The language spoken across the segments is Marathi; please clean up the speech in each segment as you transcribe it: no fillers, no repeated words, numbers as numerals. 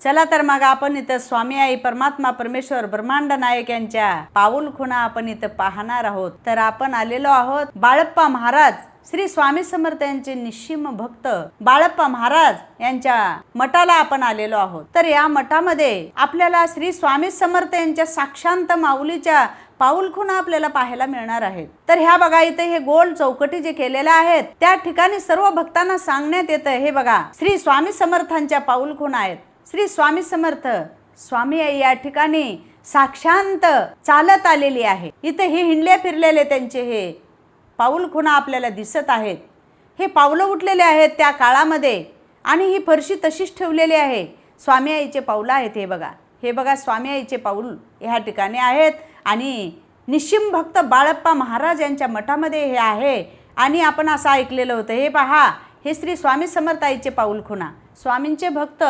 चला तर मग आपण इथं स्वामी आई परमात्मा परमेश्वर ब्रह्मांड नायक यांच्या पाऊल खुणा आपण इथं पाहणार आहोत। तर आपण आलेलो आहोत बाळप्पा महाराज श्री स्वामी समर्थ यांचे निश्चिम भक्त बाळप्पा महाराज यांच्या मठाला आपण आलेलो आहोत। तर या मठामध्ये आपल्याला श्री स्वामी समर्थ यांच्या साक्षांत माऊलीच्या पाऊल खुणा आपल्याला पाहायला मिळणार आहेत। तर ह्या बघा इथे हे गोल चौकटी जे केलेले आहेत त्या ठिकाणी सर्व भक्तांना सांगण्यात येतं हे बघा श्री स्वामी समर्थांच्या पाऊल खुणा आहेत। श्री स्वामी समर्थ स्वामी आई या ठिकाणी साक्षांत चालत आलेली आहे। इथे हे हिंडले फिरलेले त्यांचे हे पाऊल खुणा आपल्याला दिसत आहेत। हे पावलं उठलेले आहेत त्या काळामध्ये आणि ही फरशी तशीच ठेवलेली आहे। स्वामी आईचे पाऊल आहेत हे बघा स्वामी आईचे पाऊल ह्या ठिकाणी आहेत आणि निश्चिम भक्त बाळप्पा महाराज यांच्या मठामध्ये हे आहे। आणि आपण असं ऐकलेलं होतं हे पहा हे श्री स्वामी समर्थ आईचे पाऊल खुणा स्वामींचे भक्त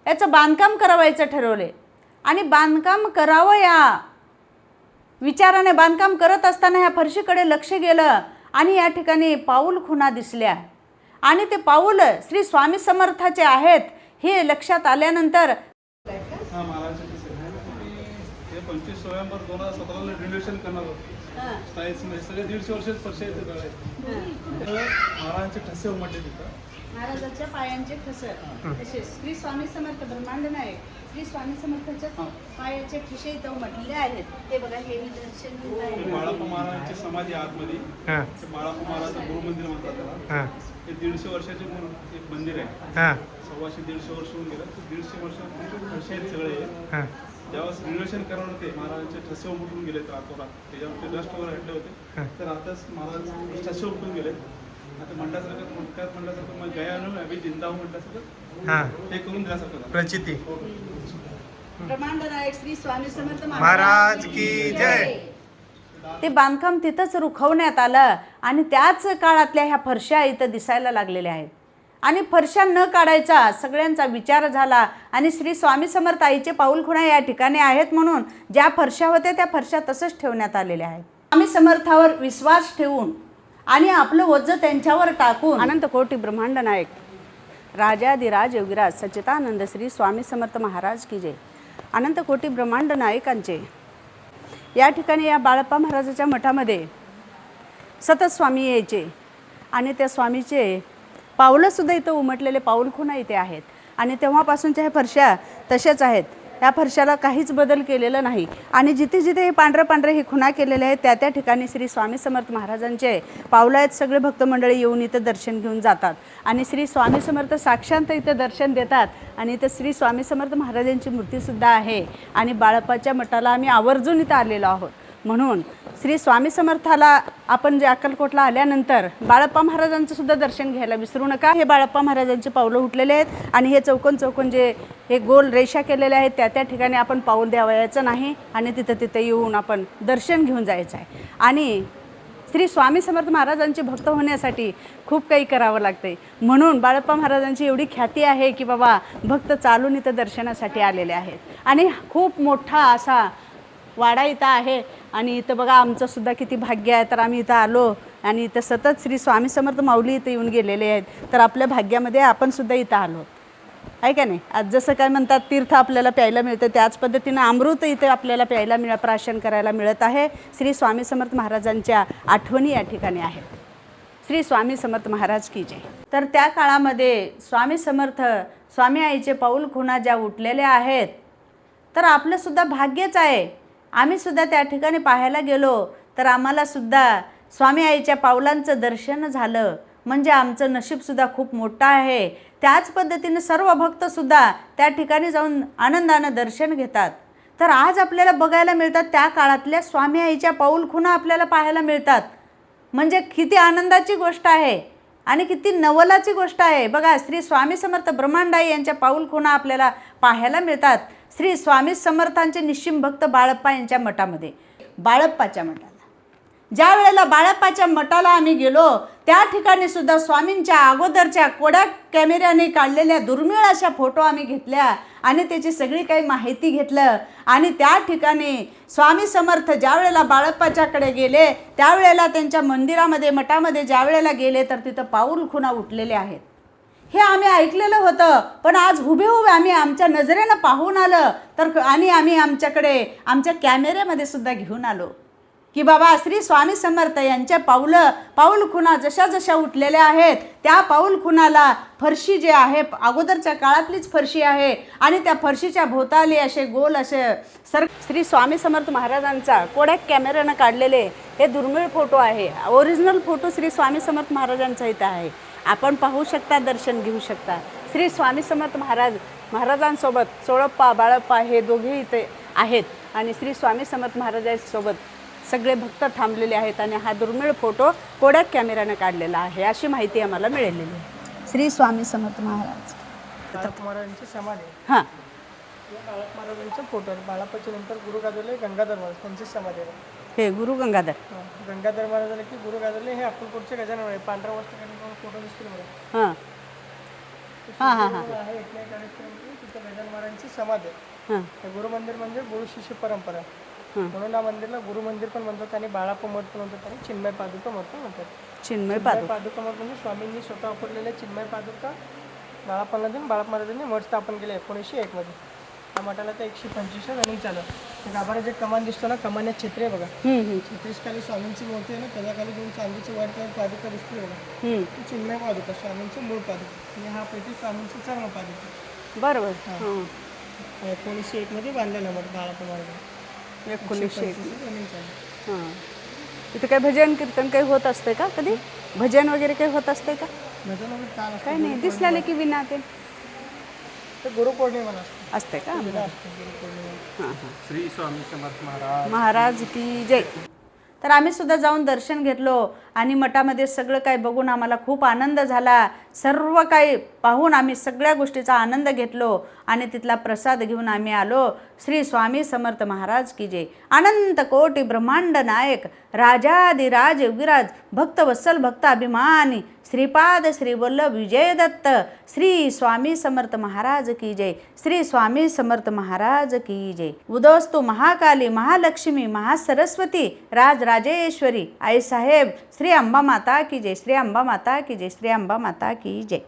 याचं बांधकाम करावायचं ठरवले आणि बांधकाम करावं या विचाराने बांधकाम करत असताना ह्या फरशीकडे लक्ष गेलं आणि या ठिकाणी पाऊल खुणा दिसल्या आणि ते पाऊल श्री स्वामी समर्थाचे आहेत हे लक्षात आल्यानंतर 25 नोव्हेंबर 2017 ला रिनोव्हेशन करणार होतं स्टाईल्स मध्ये सगळे 150 वर्षाचे फरशी आहेत महाराजांचे ठसे उमटले तिथं महाराजांच्या पायांचे ठसे तसे श्री स्वामी समर्थ ब्रह्मांड नायक श्री स्वामी समर्थाच्या पायाचे ठसे इथं उमटलेले आहेत। ते बघा हे दर्शन बाळप्पा महाराजांची समाधी आतमध्ये बाळप्पा महाराजांचं गुरुमंदिर म्हणतात त्याला हे 150 वर्षाचे एक मंदिर आहे 150 वर्ष होऊन गेलं 150 वर्ष ठसे आहेत सगळे। जेव्हा रिनोव्हेशन करणार होते महाराजांचे ठसे उमटून गेले रातोरात त्याच्यावरती डस्ट वगैरे हटले होते तर आताच महाराज ठसे उमटून गेले। आता म्हटल्यासारखं मग गयानं अभि जिंदा हूं म्हटल्यासारखं ते करून दिल्यासारखं प्रचिती ब्रह्मांड नायक श्री स्वामी समर्थ महाराज की जय। ते बांधकाम तिथंच रुखवण्यात आलं आणि त्याच काळातल्या ह्या फरशा इथं दिसायला लागलेल्या आहेत आणि फरशा न काढायचा सगळ्यांचा विचार झाला आणि श्री स्वामी समर्थ आईचे पाऊल खुणा या ठिकाणी आहेत म्हणून ज्या फरशा होत्या त्या फरशा तसंच ठेवण्यात आलेल्या आहेत। स्वामी समर्थावर विश्वास ठेवून आणि आपलं ओझं त्यांच्यावर टाकून अनंत कोटी ब्रह्मांड नायक राजाधिराज योगीराज सच्चिदानंद श्री स्वामी समर्थ महाराज की जय। अनंत कोटी ब्रह्मांड नायकांचे या ठिकाणी या बाळप्पा महाराजाच्या मठामध्ये सतत स्वामी यायचे आणि त्या स्वामीचे पावलंसुद्धा इथं उमटलेले पाऊल खुणा इथे आहेत आणि तेव्हापासूनच्या ह्या फरशा तशाच आहेत। या फरशाला काहीच बदल केलेला नाही आणि जिथे जिथे हे पांढरे हे खुणा केलेले आहेत त्या ठिकाणी श्री स्वामी समर्थ महाराजांचे पावलं आहेत। सगळे भक्तमंडळी येऊन इथं दर्शन घेऊन जातात आणि श्री स्वामी समर्थ साक्षांत इथं दर्शन देतात आणि इथं श्री स्वामी समर्थ महाराजांची मूर्तीसुद्धा आहे आणि बाळप्पाच्या मठाला आम्ही आवर्जून इथं आलेलो आहोत। म्हणून श्री स्वामी समर्थाला आपण जे अक्कलकोटला आल्यानंतर बाळप्पा महाराजांचं सुद्धा दर्शन घ्यायला विसरू नका। हे बाळप्पा महाराजांचे पावलं उठलेले आहेत आणि हे चौकोन जे हे गोल रेषा केलेले आहेत त्या ठिकाणी आपण पाऊल द्यावयाचं नाही आणि तिथं येऊन आपण दर्शन घेऊन जायचं आहे। आणि श्री स्वामी समर्थ महाराजांचे भक्त होण्यासाठी खूप काही करावं लागते म्हणून बाळप्पा महाराजांची एवढी ख्याती आहे की बाबा भक्त चालून इथं दर्शनासाठी आलेले आहेत आणि खूप मोठा असा वाडा इथं आहे आणि इथं बघा आमचं सुद्धा किती भाग्य आहे तर आम्ही इथं आलो आणि इथं सतत श्री स्वामी समर्थ माऊली इथं येऊन गेलेले आहेत तर आपल्या भाग्यामध्ये आपण सुद्धा इथं आलो आहे का नाही। आज जसं काय म्हणतात तीर्थ आपल्याला प्यायला मिळतं त्याच पद्धतीनं अमृत इथे आपल्याला प्यायला प्राशन करायला मिळत आहे। श्री स्वामी समर्थ महाराजांच्या आठवणी या ठिकाणी आहेत। श्री स्वामी समर्थ महाराज की जय। तर त्या काळामध्ये स्वामी समर्थ स्वामी आईचे पाऊल खुणा ज्या उठलेल्या आहेत तर आपलंसुद्धा भाग्यच आहे। आम्ही सुद्धा त्या ठिकाणी पाहायला गेलो तर आम्हाला सुद्धा स्वामी आईच्या पावलांचं दर्शन झालं म्हणजे आमचं नशीबसुद्धा खूप मोठं आहे। त्याच पद्धतीने सर्व भक्तसुद्धा त्या ठिकाणी जाऊन आनंदानं दर्शन घेतात। तर आज आपल्याला बघायला मिळतात त्या काळातल्या स्वामी आईच्या पाऊल खुणा आपल्याला पाहायला मिळतात म्हणजे किती आनंदाची गोष्ट आहे आणि किती नवलाची गोष्ट आहे। बघा श्री स्वामी समर्थ ब्रह्मांडाई यांच्या पाऊल खुणा आपल्याला पाहायला मिळतात श्री स्वामी समर्थांचे निश्चिम भक्त बाळप्पा यांच्या मठामध्ये। बाळप्पाच्या मठाला ज्या वेळेला बाळप्पाच्या मठाला आम्ही गेलो त्या ठिकाणी सुद्धा स्वामींच्या अगोदरच्या कोडॅक कॅमेऱ्याने काढलेल्या दुर्मिळ अशा फोटो आम्ही घेतल्या आणि त्याची सगळी काही माहिती घेतलं आणि त्या ठिकाणी स्वामी समर्थ ज्या वेळेला बाळप्पाच्याकडे गेले त्यावेळेला त्यांच्या मंदिरामध्ये मठामध्ये ज्या वेळेला गेले तर तिथं पाऊल खुणा उठलेले आहेत। हे आम्ही ऐकलेलं होतं, पण आज हुबेहूब आम्ही आमच्या नजरेनं पाहून आलं तर आणि आम्ही आमच्याकडे आमच्या कॅमेऱ्यामध्ये सुद्धा घेऊन आलो की बाबा श्री स्वामी समर्थ यांच्या पाऊल खुणा जशा जशा उठलेल्या आहेत, त्या पाऊल खुणाला फरशी जे आहे अगोदरच्या काळातलीच फरशी आहे आणि त्या फरशीच्या भोवताली असे गोल असे श्री स्वामी समर्थ महाराजांचा कोडॅक कॅमेऱ्यानं काढलेले हे दुर्मिळ फोटो आहे. ओरिजिनल फोटो श्री स्वामी समर्थ महाराजांचा इथं आहे. आपण पाहू शकता, दर्शन घेऊ शकता. श्री स्वामी समर्थ महाराजांसोबत सोळप्पा बाळप्पा हे दोघे इथे आहेत आणि श्री स्वामी समर्थ महाराजांसोबत सगळे भक्त थांबलेले आहेत आणि हा दुर्मिळ फोटो कोडॅक कॅमेऱ्यानं काढलेला आहे अशी माहिती आम्हाला मिळालेली आहे. श्री स्वामी समर्थ महाराज बाळाप्पा महाराजांची समाधी आहे. हां या बाळाप्पा महाराजांचा फोटो आहे. बाळाप्पाच्या नंतर गुरु गाजवले गंगाधर महाराज, त्यांची समाधी आहे. हे गुरु गंगाधर. गंगाधर महाराज झाले की गुरु गाजवले हे अक्कलकोटचे गजानन आहे. पांढऱ्या वस्त्र फोटो दिसतील मला. हां हां हां हां आहे एकमेव कार्यक्रम तिथं गजानन महाराजांची समाधी आहे. हां हे गुरु मंदिर म्हणजे गुरु शिष्य परंपरा, म्हणून या मंदिरला गुरु मंदिर पण म्हणतात आणि बाळाप्पा मठ पण म्हणतात आणि चिन्मय पादुका मठ पण म्हणतात. चिन्मय पादुका मठ म्हणजे स्वामींनी स्वतः वापरलेल्या चिन्मय पादुका बाळाप्पाला देऊन बाळाप्पा महाराजांनी मठ स्थापन केले 1901 मध्ये. या मठाला तर 125 रनिंग चालू. गाभारा जे कमान दिसतो ना, कमान्यात छत्री आहे बघा, छत्रीसखाली स्वामींची मूर्ती आहे ना, त्याच्याखाली दोन चांदीची वाईट कलर पादुका दिसते बघा, ती चिन्मय पादुका स्वामींची मूळ पादुका आणि हा पैकी स्वामींची चर्म पादुका. बरोबर. 1901 मध्ये बांधलेला मठ बाळाप्पा महाराज. 1901. रनिंग चालू. हां इथं काही भजन कीर्तन काही होत असते का? कधी भजन वगैरे काही होत असते का? भजन वगैरे काल असतं. काही नाही दिसलेले की विना ते ते गुरुपौर्णिमेला असते का? असतं. गुरुपौर्णिमा. हां हां श्री स्वामी समर्थ महाराज. महाराज की जय. तर आम्ही सुद्धा जाऊन दर्शन घेतलो आणि मठामध्ये सगळं काही बघून आम्हाला खूप आनंद झाला. सर्व काही पाहून आम्ही सगळ्या गोष्टीचा आनंद घेतलो आणि तिथला प्रसाद घेऊन आम्ही आलो. श्री स्वामी समर्थ महाराज की जय. अनंत कोटी ब्रह्मांड नायक राजाधिराज योगीराज भक्त वत्सल भक्त अभिमानी श्रीपाद श्री वल्लभ विजय दत्त श्री स्वामी समर्थ महाराज की जय. श्री स्वामी समर्थ महाराज की जय. उदोस्तु महाकाली महालक्ष्मी महासरस्वती राजराजेश्वरी आई साहेब श्री अंबा माता की जय. श्री अंबा माता की जय. श्री अंबा माता की जय.